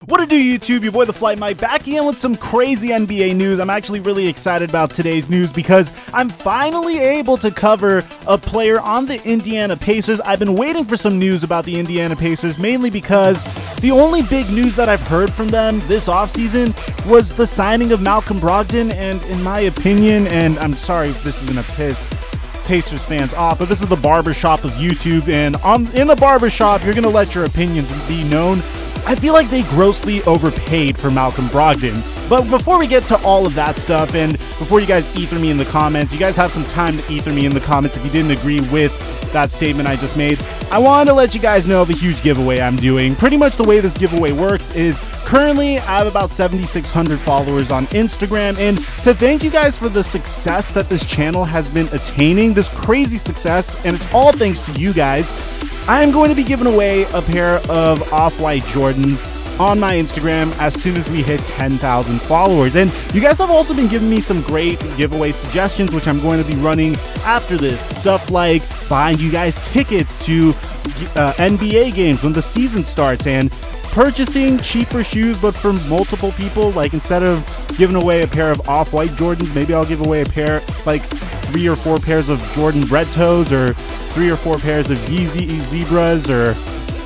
What it do, YouTube? Your boy Theflightmike back again with some crazy NBA news. I'm actually really excited about today's news because I'm finally able to cover a player on the Indiana Pacers. I've been waiting for some news about the Indiana Pacers, mainly because the only big news that I've heard from them this offseason was the signing of Malcolm Brogdon, and in my opinion, and I'm sorry if this is going to piss Pacers fans off, but this is the barbershop of YouTube, and in the barbershop, you're going to let your opinions be known. I feel like they grossly overpaid for Malcolm Brogdon. But before we get to all of that stuff, and before you guys ether me in the comments, you guys have some time to ether me in the comments if you didn't agree with that statement I just made. I wanted to let you guys know of a huge giveaway I'm doing. Pretty much the way this giveaway works is currently I have about 7,600 followers on Instagram, and to thank you guys for the success that this channel has been attaining, this crazy success, and it's all thanks to you guys, I am going to be giving away a pair of off-white Jordans on my Instagram as soon as we hit 10,000 followers. And you guys have also been giving me some great giveaway suggestions, which I'm going to be running after this. Stuff like buying you guys tickets to NBA games when the season starts, and purchasing cheaper shoes but for multiple people. Like, instead of giving away a pair of off-white Jordans, maybe I'll give away a pair, like 3 or 4 pairs of Jordan Red Toes, or 3 or 4 pairs of Yeezy Zebras, or,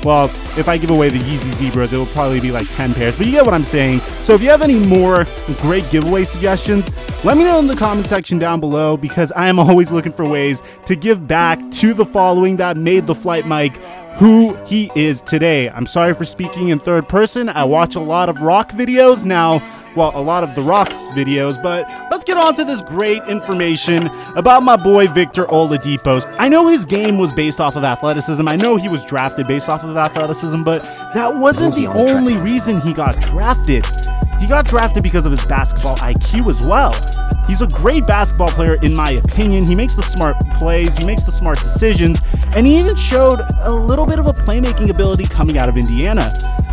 well, if I give away the Yeezy Zebras, it will probably be like 10 pairs, but you get what I'm saying. So if you have any more great giveaway suggestions, let me know in the comment section down below, because I am always looking for ways to give back to the following that made Theflightmike who he is today. I'm sorry for speaking in third person. I watch a lot of rock videos now. Well, a lot of The Rock's videos, but let's get on to this great information about my boy Victor Oladipo. I know his game was based off of athleticism. I know he was drafted based off of athleticism, but that wasn't the only reason he got drafted. He got drafted because of his basketball IQ as well. He's a great basketball player in my opinion. He makes the smart plays, he makes the smart decisions, and he even showed a little bit of a playmaking ability coming out of Indiana.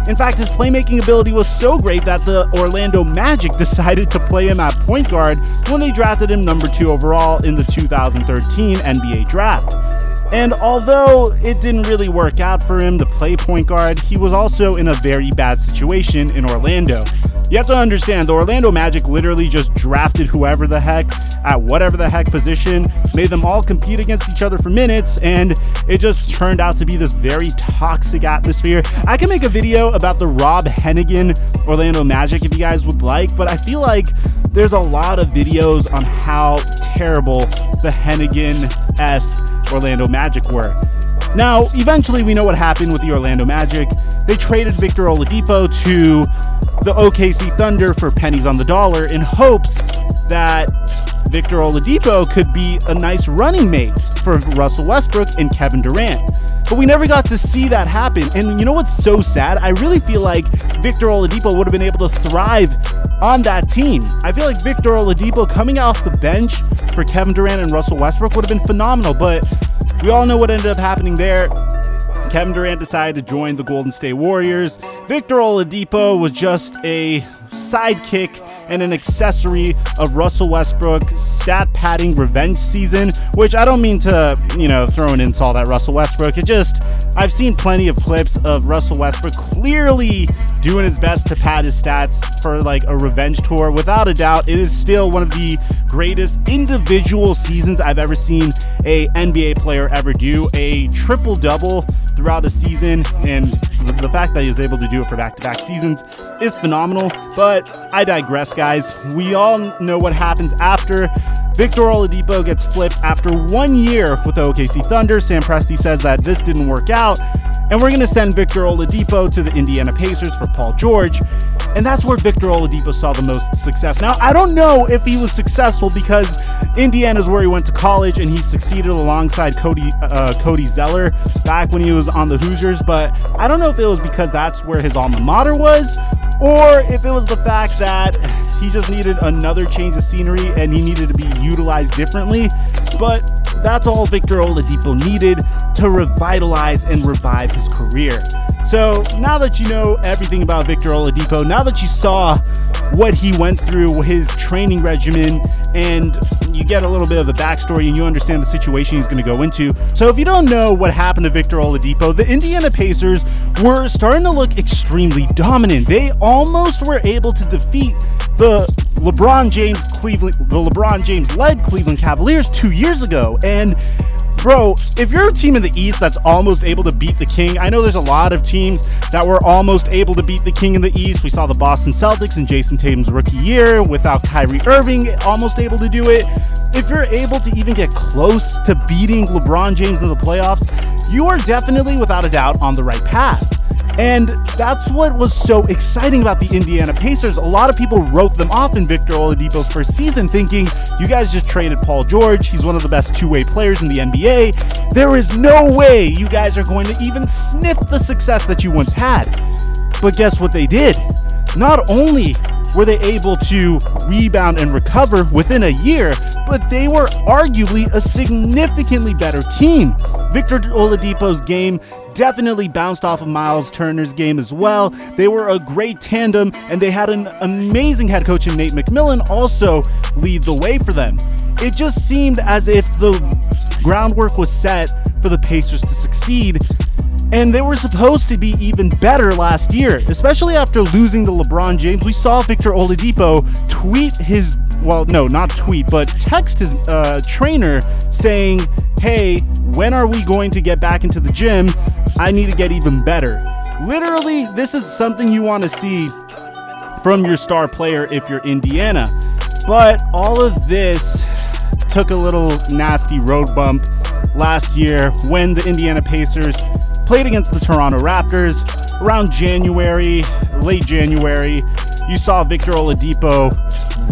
In fact, his playmaking ability was so great that the Orlando Magic decided to play him at point guard when they drafted him number 2 overall in the 2013 NBA draft. And although it didn't really work out for him to play point guard, he was also in a very bad situation in Orlando. You have to understand, the Orlando Magic literally just drafted whoever the heck at whatever the heck position, made them all compete against each other for minutes, and it just turned out to be this very toxic atmosphere. I can make a video about the Rob Hennigan Orlando Magic if you guys would like, but I feel like there's a lot of videos on how terrible the Hennigan-esque Orlando Magic were. Now, eventually we know what happened with the Orlando Magic. They traded Victor Oladipo to the OKC Thunder for pennies on the dollar in hopes that Victor Oladipo could be a nice running mate for Russell Westbrook and Kevin Durant. But we never got to see that happen. And you know what's so sad? I really feel like Victor Oladipo would have been able to thrive on that team. I feel like Victor Oladipo coming off the bench for Kevin Durant and Russell Westbrook would have been phenomenal, but we all know what ended up happening there. Kevin Durant decided to join the Golden State Warriors. Victor Oladipo was just a sidekick and an accessory of Russell Westbrook's stat padding revenge season, which I don't mean to, throw an insult at Russell Westbrook. I've seen plenty of clips of Russell Westbrook clearly doing his best to pad his stats for like a revenge tour. Without a doubt, it is still one of the greatest individual seasons I've ever seen a NBA player ever do. A triple-double throughout a season, and the fact that he was able to do it for back-to-back seasons is phenomenal. But I digress, guys. We all know what happens after Victor Oladipo gets flipped after 1 year with the OKC Thunder. Sam Presti says that this didn't work out, and we're going to send Victor Oladipo to the Indiana Pacers for Paul George. And that's where Victor Oladipo saw the most success. Now, I don't know if he was successful because Indiana's where he went to college and he succeeded alongside Cody Zeller back when he was on the Hoosiers, but I don't know if it was because that's where his alma mater was, or if it was the fact that he just needed another change of scenery and he needed to be utilized differently. But that's all Victor Oladipo needed to revitalize and revive his career. So now that you know everything about Victor Oladipo, now that you saw what he went through, his training regimen, and and you get a little bit of a backstory and you understand the situation he's going to go into. So if you don't know what happened to Victor Oladipo, the Indiana Pacers were starting to look extremely dominant. They almost were able to defeat the LeBron James-led Cleveland Cavaliers 2 years ago. And bro, if you're a team in the East that's almost able to beat the King, I know there's a lot of teams that were almost able to beat the King in the East. We saw the Boston Celtics in Jason Tatum's rookie year without Kyrie Irving almost able to do it. If you're able to even get close to beating LeBron James in the playoffs, you are definitely, without a doubt, on the right path. And that's what was so exciting about the Indiana Pacers. A lot of people wrote them off in Victor Oladipo's first season, thinking, you guys just traded Paul George. He's one of the best two-way players in the NBA. There is no way you guys are going to even sniff the success that you once had. But guess what they did? Not only were they able to rebound and recover within a year, but they were arguably a significantly better team. Victor Oladipo's game definitely bounced off of Miles Turner's game as well. They were a great tandem, and they had an amazing head coach in Nate McMillan also lead the way for them. It just seemed as if the groundwork was set for the Pacers to succeed, and they were supposed to be even better last year, especially after losing to LeBron James. We saw Victor Oladipo tweet his, well, no, not tweet, but text his trainer saying, hey, when are we going to get back into the gym? I need to get even better. Literally, this is something you want to see from your star player if you're Indiana. But all of this took a little nasty road bump last year when the Indiana Pacers played against the Toronto Raptors around January, late January. You saw Victor Oladipo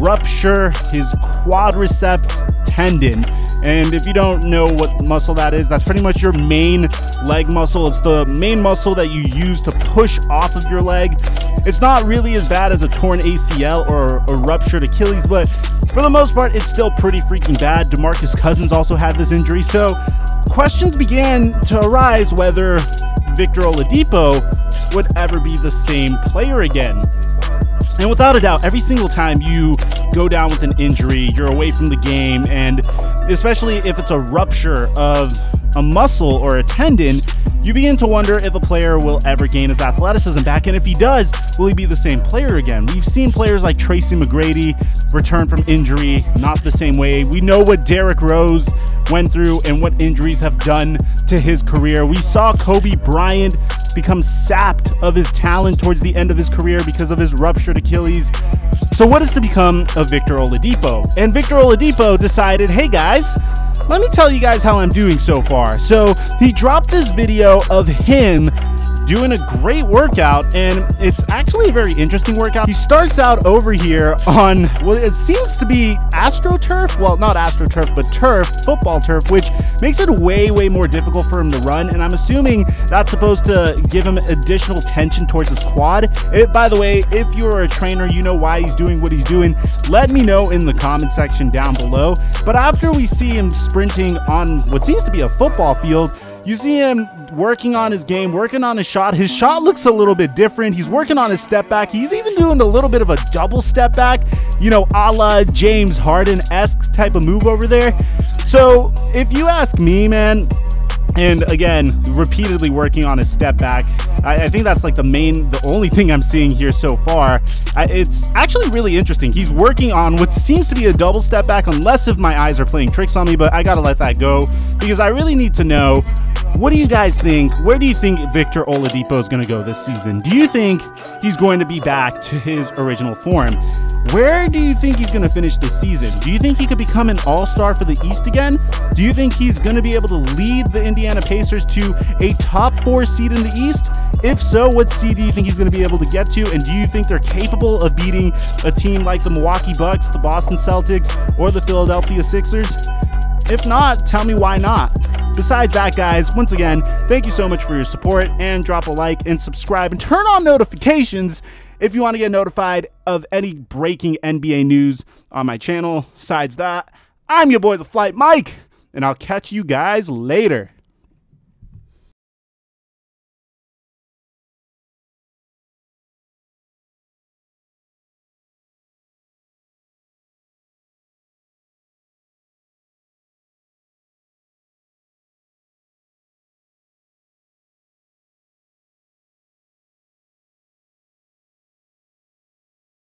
rupture his quadriceps tendon. And if you don't know what muscle that is, that's pretty much your main leg muscle. It's the main muscle that you use to push off of your leg. It's not really as bad as a torn ACL or a ruptured Achilles, but for the most part, it's still pretty freaking bad. DeMarcus Cousins also had this injury, so questions began to arise whether Victor Oladipo would ever be the same player again. And without a doubt, every single time you go down with an injury, you're away from the game, and especially if it's a rupture of a muscle or a tendon, you begin to wonder if a player will ever gain his athleticism back, and if he does, will he be the same player again? We've seen players like Tracy McGrady return from injury not the same way. We know what Derrick Rose went through and what injuries have done to his career. We saw Kobe Bryant become sapped of his talent towards the end of his career because of his ruptured Achilles. So what is to become of Victor Oladipo? And Victor Oladipo decided, hey guys, let me tell you guys how I'm doing so far. So he dropped this video of him doing a great workout, and it's actually a very interesting workout. He starts out over here on, well, it seems to be AstroTurf. Well, not AstroTurf, but turf, football turf, which makes it way more difficult for him to run, and I'm assuming that's supposed to give him additional tension towards his quad. By the way, if you're a trainer, you know why he's doing what he's doing. Let me know in the comment section down below. But after we see him sprinting on what seems to be a football field, you see him working on his game, working on his shot. His shot looks a little bit different. He's working on his step back. He's even doing a little bit of a double step back, you know, a la James Harden-esque type of move over there. So if you ask me, man, and again, repeatedly working on his step back, I think that's like the only thing I'm seeing here so far. It's actually really interesting. He's working on what seems to be a double step back, unless if my eyes are playing tricks on me, but I gotta let that go because I really need to know, what do you guys think? Where do you think Victor Oladipo is going to go this season? Do you think he's going to be back to his original form? Where do you think he's going to finish this season? Do you think he could become an all-star for the East again? Do you think he's going to be able to lead the Indiana Pacers to a top 4 seed in the East? If so, what seed do you think he's going to be able to get to? And do you think they're capable of beating a team like the Milwaukee Bucks, the Boston Celtics, or the Philadelphia Sixers? If not, tell me why not. Besides that, guys, once again, thank you so much for your support, and drop a like and subscribe and turn on notifications if you want to get notified of any breaking NBA news on my channel. Besides that, I'm your boy, Theflightmike, and I'll catch you guys later.